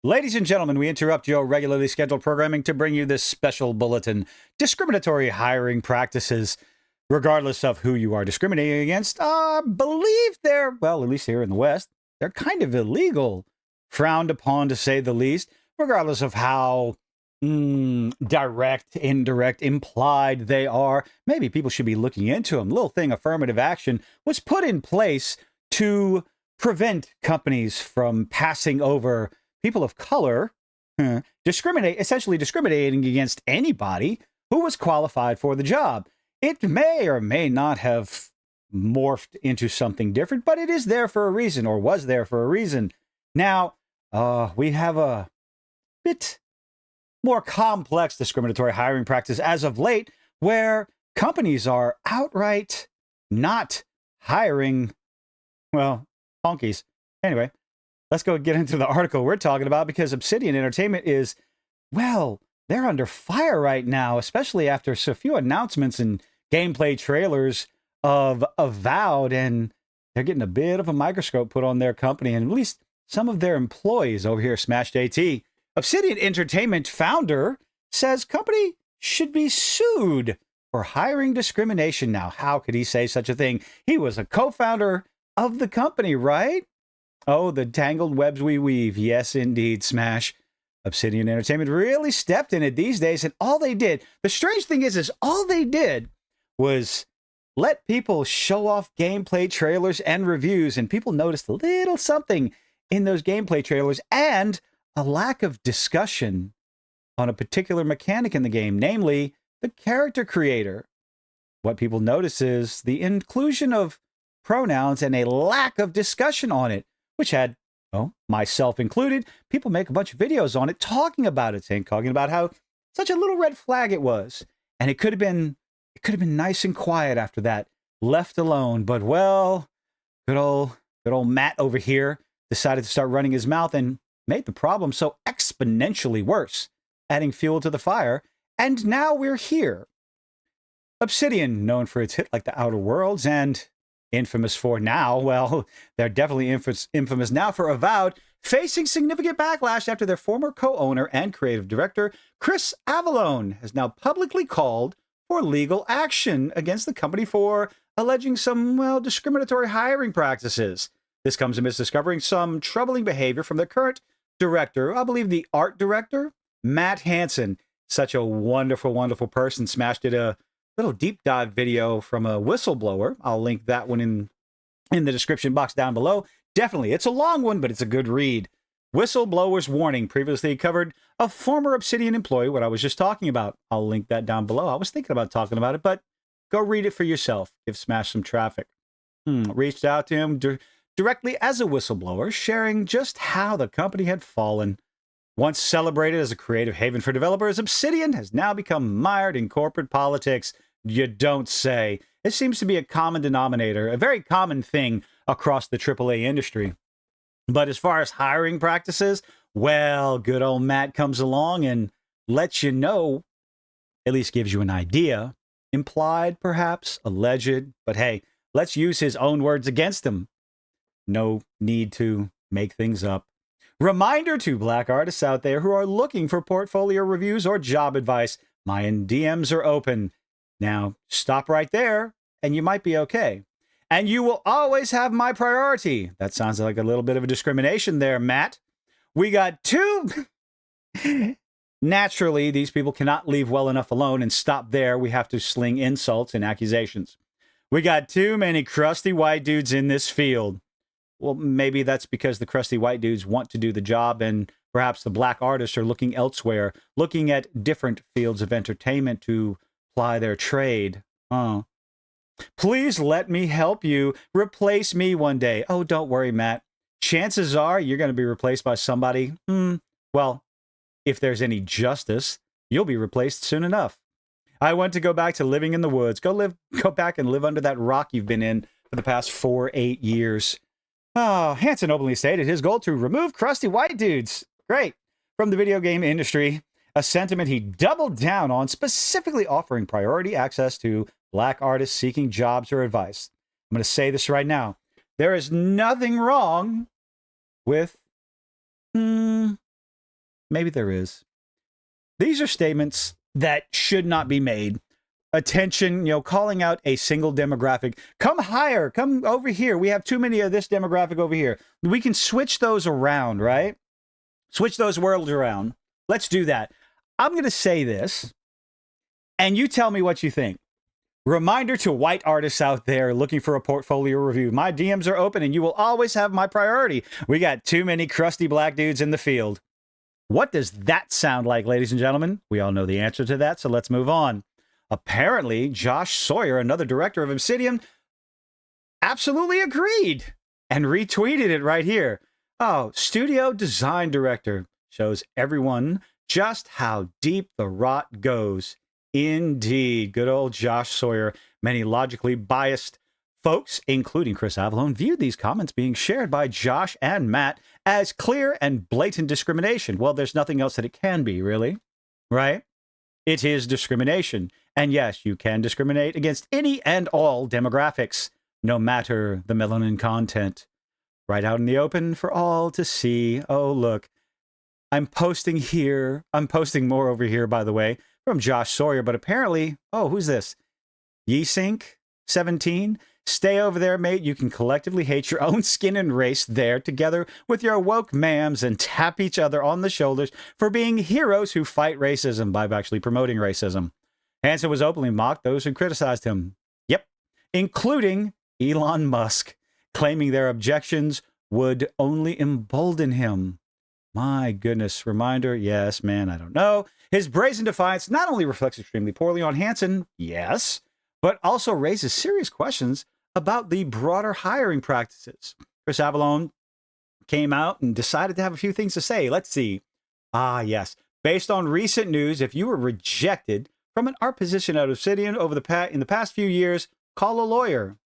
Ladies and gentlemen, we interrupt your regularly scheduled programming to bring you this special bulletin. Discriminatory hiring practices, regardless of who you are discriminating against, are believed they're, well, at least here in the West, they're kind of illegal. Frowned upon, to say the least, regardless of how direct, indirect, implied they are. Maybe people should be looking into them. Little thing, affirmative action was put in place to prevent companies from passing over people of color, essentially discriminating against anybody who was qualified for the job. It may or may not have morphed into something different, but it is there for a reason, or was there for a reason. Now, we have a bit more complex discriminatory hiring practice as of late, where companies are outright not hiring, well, honkies. Anyway, let's go get into the article we're talking about, because Obsidian Entertainment is, well, they're under fire right now, especially after so few announcements and gameplay trailers of Avowed, and they're getting a bit of a microscope put on their company and at least some of their employees over here, Smashed AT. Obsidian Entertainment founder says company should be sued for hiring discrimination. Now, how could he say such a thing? He was a co-founder of the company, right? Oh, the tangled webs we weave. Yes, indeed, Smash. Obsidian Entertainment really stepped in it these days, and all they did, the strange thing is all they did was let people show off gameplay trailers and reviews, and people noticed a little something in those gameplay trailers and a lack of discussion on a particular mechanic in the game, namely the character creator. What people notice is the inclusion of pronouns and a lack of discussion on it, which had, well, myself included, people make a bunch of videos on it talking about it, talking about how such a little red flag it was. And it could have been nice and quiet after that, left alone. But, well, good old Matt over here decided to start running his mouth and made the problem so exponentially worse, adding fuel to the fire. And now we're here. Obsidian, known for its hit like The Outer Worlds and infamous for now, well, they're definitely infamous now for Avowed, facing significant backlash after their former co-owner and creative director, Chris Avallone, has now publicly called for legal action against the company for alleging some, well, discriminatory hiring practices. This comes amidst discovering some troubling behavior from their current director, I believe the art director, Matt Hansen. Such a wonderful, wonderful person. Smash did a little deep dive video from a Whistleblower. I'll link that one in the description box down below. Definitely. It's a long one, but it's a good read. Whistleblower's warning previously covered a former Obsidian employee, what I was just talking about. I'll link that down below. I was thinking about talking about it, but go read it for yourself. Give Smash some traffic. Reached out to him directly as a whistleblower, sharing just how the company had fallen. Once celebrated as a creative haven for developers, Obsidian has now become mired in corporate politics. You don't say. It seems to be a common denominator, a very common thing across the AAA industry. But as far as hiring practices, well, good old Matt comes along and lets you know, at least gives you an idea, implied perhaps, alleged, but hey, let's use his own words against him. No need to make things up. Reminder to black artists out there who are looking for portfolio reviews or job advice, my DMs are open. Now, stop right there, and you might be okay. And you will always have my priority. That sounds like a little bit of a discrimination there, Matt. We got two. Naturally, these people cannot leave well enough alone and stop there. We have to sling insults and accusations. We got too many crusty white dudes in this field. Well, maybe that's because the crusty white dudes want to do the job, and perhaps the black artists are looking elsewhere, looking at different fields of entertainment to ply their trade. Please let me help you. Replace me one day. Oh, don't worry, Matt. Chances are you're going to be replaced by somebody. Well, if there's any justice, you'll be replaced soon enough. I want to go back to living in the woods. Go back and live under that rock you've been in for the past 8 years. Hansen openly stated his goal to remove crusty white dudes. Great. From the video game industry, a sentiment he doubled down on, specifically offering priority access to black artists seeking jobs or advice. I'm going to say this right now. There is nothing wrong with maybe there is. These are statements that should not be made. Attention, calling out a single demographic. Come higher, come over here. We have too many of this demographic over here. We can switch those around, right? Switch those worlds around. Let's do that. I'm going to say this, and you tell me what you think. Reminder to white artists out there looking for a portfolio review. My DMs are open, and you will always have my priority. We got too many crusty black dudes in the field. What does that sound like, ladies and gentlemen? We all know the answer to that, so let's move on. Apparently, Josh Sawyer, another director of Obsidian, absolutely agreed and retweeted it right here. Oh, studio design director shows everyone just how deep the rot goes. Indeed, good old Josh Sawyer. Many logically biased folks, including Chris Avallone, viewed these comments being shared by Josh and Matt as clear and blatant discrimination. Well, there's nothing else that it can be, really, right? It is discrimination. And yes, you can discriminate against any and all demographics, no matter the melanin content. Right out in the open for all to see. Oh, look, I'm posting here. I'm posting more over here, by the way, from Josh Sawyer. But apparently, oh, who's this? Yesync17. Stay over there, mate. You can collectively hate your own skin and race there together with your woke mams and tap each other on the shoulders for being heroes who fight racism by actually promoting racism. Hansen was openly mocked those who criticized him. Yep, including Elon Musk, claiming their objections would only embolden him. My goodness, reminder, yes, man, I don't know. His brazen defiance not only reflects extremely poorly on Hansen, yes, but also raises serious questions about the broader hiring practices. Chris Avallone came out and decided to have a few things to say. Let's see. Yes. Based on recent news, if you were rejected from an art position at Obsidian in the past few years, call a lawyer.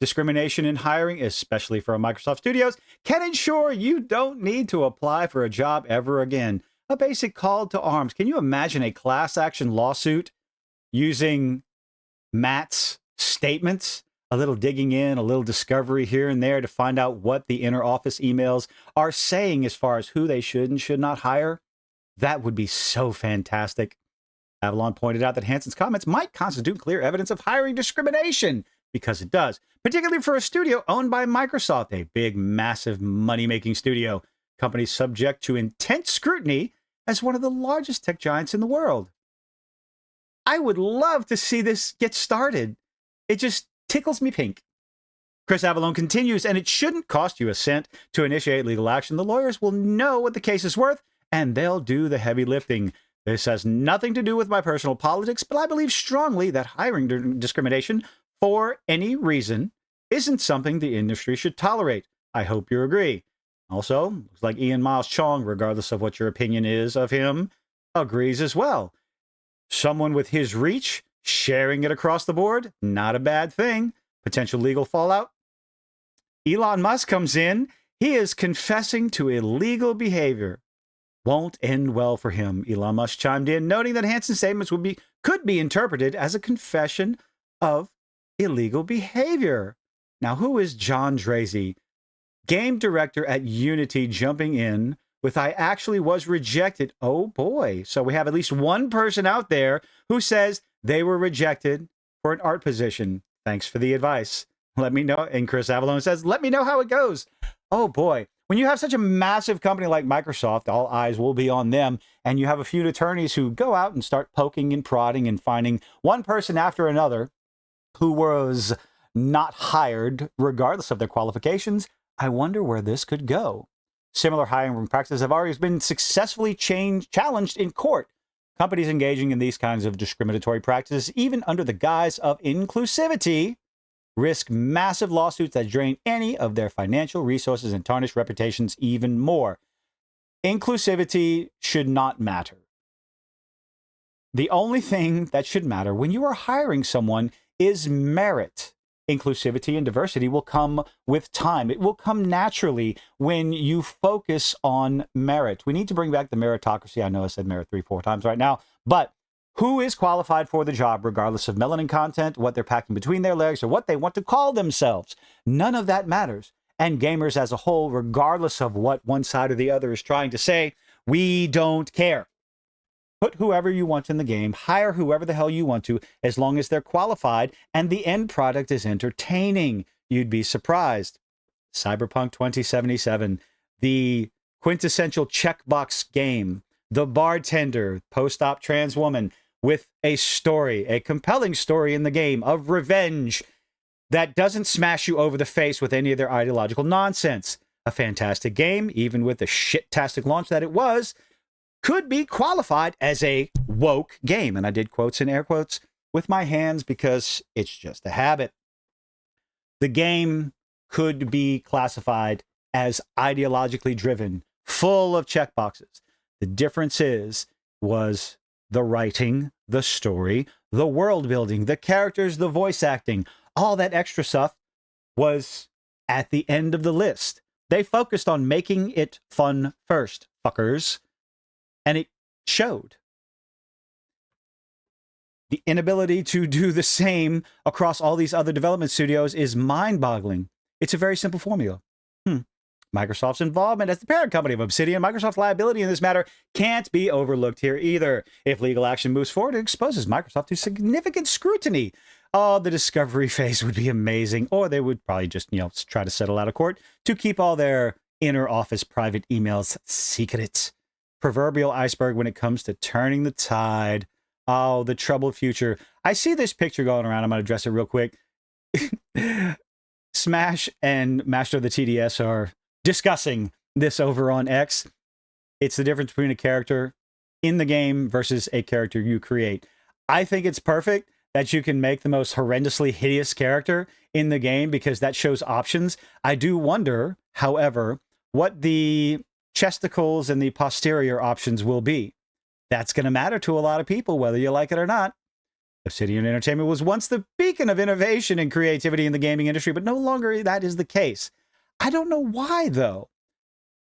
Discrimination in hiring, especially from Microsoft Studios, can ensure you don't need to apply for a job ever again. A basic call to arms. Can you imagine a class action lawsuit using Matt's statements? A little digging in, a little discovery here and there to find out what the inner office emails are saying as far as who they should and should not hire? That would be so fantastic. Avallone pointed out that Hansen's comments might constitute clear evidence of hiring discrimination, because it does, particularly for a studio owned by Microsoft, a big, massive money-making studio, company subject to intense scrutiny as one of the largest tech giants in the world. I would love to see this get started. It just tickles me pink. Chris Avallone continues, and it shouldn't cost you a cent to initiate legal action. The lawyers will know what the case is worth, and they'll do the heavy lifting. This has nothing to do with my personal politics, but I believe strongly that hiring discrimination for any reason isn't something the industry should tolerate. I hope you agree. Also, looks like Ian Miles Chong, regardless of what your opinion is of him, agrees as well. Someone with his reach, sharing it across the board, not a bad thing. Potential legal fallout. Elon Musk comes in. He is confessing to illegal behavior. Won't end well for him. Elon Musk chimed in, noting that Hansen's statements could be interpreted as a confession of illegal behavior. Now, who is John Drazy? Game director at Unity, jumping in with "I actually was rejected." Oh boy. So we have at least one person out there who says they were rejected for an art position. Thanks for the advice. Let me know. And Chris Avallone says, let me know how it goes. Oh boy. When you have such a massive company like Microsoft, all eyes will be on them. And you have a few attorneys who go out and start poking and prodding and finding one person after another who was not hired, regardless of their qualifications. I wonder where this could go. Similar hiring practices have already been successfully challenged in court. Companies engaging in these kinds of discriminatory practices, even under the guise of inclusivity, risk massive lawsuits that drain any of their financial resources and tarnish reputations even more. Inclusivity should not matter. The only thing that should matter when you are hiring someone is merit. Inclusivity and diversity will come with time. It will come naturally when you focus on merit. We need to bring back the meritocracy. I know I said merit 3-4 times right now, but who is qualified for the job, regardless of melanin content, what they're packing between their legs, or what they want to call themselves? None of that matters. And gamers as a whole, regardless of what one side or the other is trying to say, We don't care. Put whoever you want in the game, hire whoever the hell you want to, as long as they're qualified and the end product is entertaining. You'd be surprised. Cyberpunk 2077, the quintessential checkbox game, the bartender, post-op trans woman with a story, a compelling story in the game of revenge that doesn't smash you over the face with any of their ideological nonsense. A fantastic game, even with the shit-tastic launch that it was, could be qualified as a woke game. And I did quotes and air quotes with my hands because it's just a habit. The game could be classified as ideologically driven, full of checkboxes. The difference was the writing, the story, the world building, the characters, the voice acting, all that extra stuff was at the end of the list. They focused on making it fun first, fuckers. And it showed. The inability to do the same across all these other development studios is mind-boggling. It's a very simple formula. Microsoft's involvement as the parent company of Obsidian, Microsoft's liability in this matter can't be overlooked here either. If legal action moves forward, it exposes Microsoft to significant scrutiny. Oh, the discovery phase would be amazing. Or they would probably just, try to settle out of court to keep all their inner office private emails secret. Proverbial iceberg when it comes to turning the tide. Oh, the troubled future. I see this picture going around. I'm going to address it real quick. Smash and Master of the TDS are discussing this over on X. It's the difference between a character in the game versus a character you create. I think it's perfect that you can make the most horrendously hideous character in the game because that shows options. I do wonder, however, what the chesticles and the posterior options will be. That's going to matter to a lot of people, whether you like it or not. Obsidian Entertainment was once the beacon of innovation and creativity in the gaming industry, but no longer that is the case. I don't know why, though.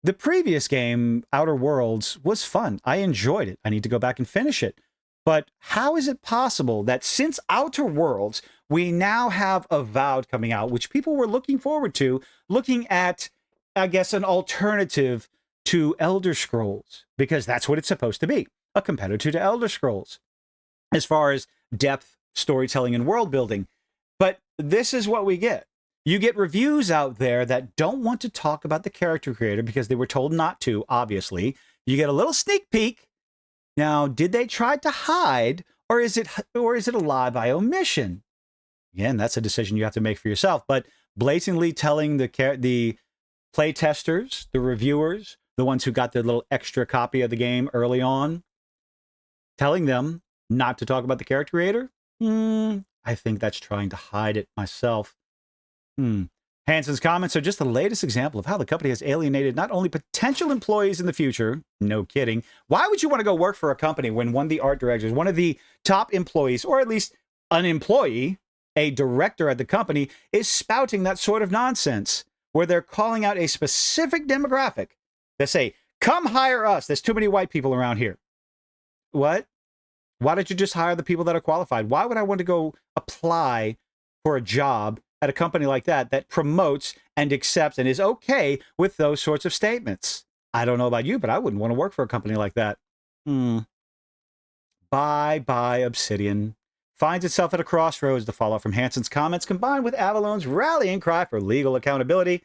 The previous game, Outer Worlds, was fun. I enjoyed it. I need to go back and finish it. But how is it possible that since Outer Worlds, we now have Avowed coming out, which people were looking forward to, looking at, I guess, an alternative to Elder Scrolls, because that's what it's supposed to be, a competitor to Elder Scrolls, as far as depth, storytelling, and world building. But this is what we get. You get reviews out there that don't want to talk about the character creator because they were told not to, obviously. You get a little sneak peek. Now, did they try to hide, or is it a lie by omission? Again, that's a decision you have to make for yourself. But blatantly telling the play testers, the reviewers, the ones who got the little extra copy of the game early on, telling them not to talk about the character creator? I think that's trying to hide it myself. Hansen's comments are just the latest example of how the company has alienated not only potential employees in the future, no kidding. Why would you want to go work for a company when one of the art directors, one of the top employees, or at least an employee, a director at the company, is spouting that sort of nonsense where they're calling out a specific demographic? They say, come hire us. There's too many white people around here. What? Why don't you just hire the people that are qualified? Why would I want to go apply for a job at a company like that that promotes and accepts and is okay with those sorts of statements? I don't know about you, but I wouldn't want to work for a company like that. Bye-bye, Obsidian. Finds itself at a crossroads. The fallout from Hansen's comments, combined with Avalon's rallying cry for legal accountability,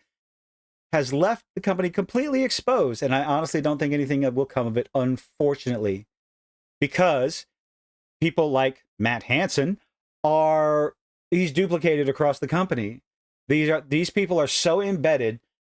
has left the company completely exposed. And I honestly don't think anything will come of it, unfortunately, because people like Matt Hansen he's duplicated across the company. These people are so embedded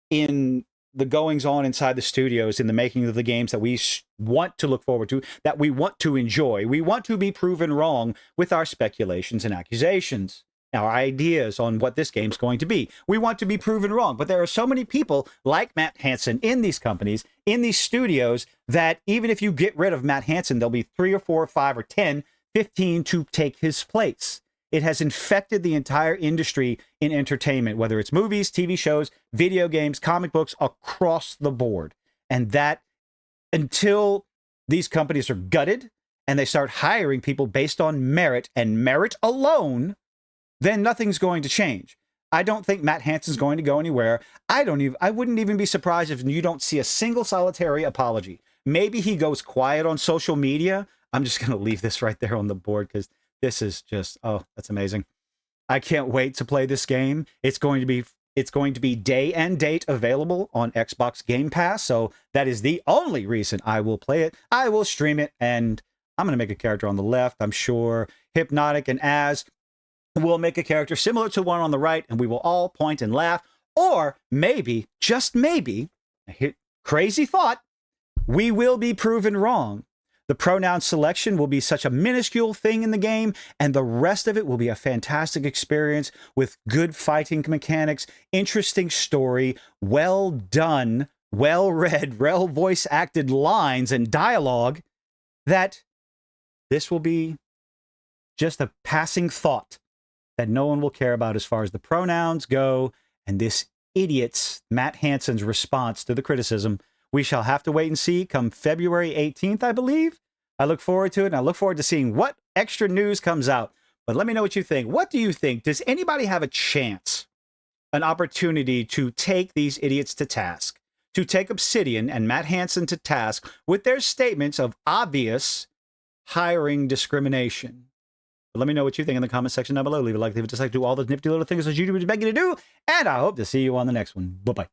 in the goings on inside the studios, in the making of the games that we want to look forward to, that we want to enjoy. We want to be proven wrong with our speculations and accusations, our ideas on what this game's going to be. We want to be proven wrong, but there are so many people like Matt Hansen in these companies, in these studios, that even if you get rid of Matt Hansen, there'll be 3 or 4 or 5 or 10, 15 to take his place. It has infected the entire industry in entertainment, whether it's movies, TV shows, video games, comic books, across the board. And that, until these companies are gutted and they start hiring people based on merit and merit alone, then nothing's going to change. I don't think Matt Hansen's going to go anywhere. I wouldn't even be surprised if you don't see a single solitary apology. Maybe he goes quiet on social media. I'm just going to leave this right there on the board because this is just, oh, that's amazing. I can't wait to play this game. It's going to be day and date available on Xbox Game Pass. So that is the only reason I will play it. I will stream it, and I'm going to make a character on the left. I'm sure Hypnotic and Az will make a character similar to one on the right, and we will all point and laugh. Or maybe, just maybe, crazy thought, we will be proven wrong. The pronoun selection will be such a minuscule thing in the game, and the rest of it will be a fantastic experience with good fighting mechanics, interesting story, well done, well read, well voice acted lines and dialogue, that this will be just a passing thought that no one will care about as far as the pronouns go, and this idiot's, Matt Hansen's, response to the criticism. We shall have to wait and see come February 18th, I believe. I look forward to it, and I look forward to seeing what extra news comes out. But let me know what you think. What do you think? Does anybody have a chance, an opportunity to take these idiots to task, to take Obsidian and Matt Hansen to task with their statements of obvious hiring discrimination? But let me know what you think in the comment section down below. Leave a like, leave a dislike, do all those nifty little things that YouTube is begging you to do. And I hope to see you on the next one. Bye-bye.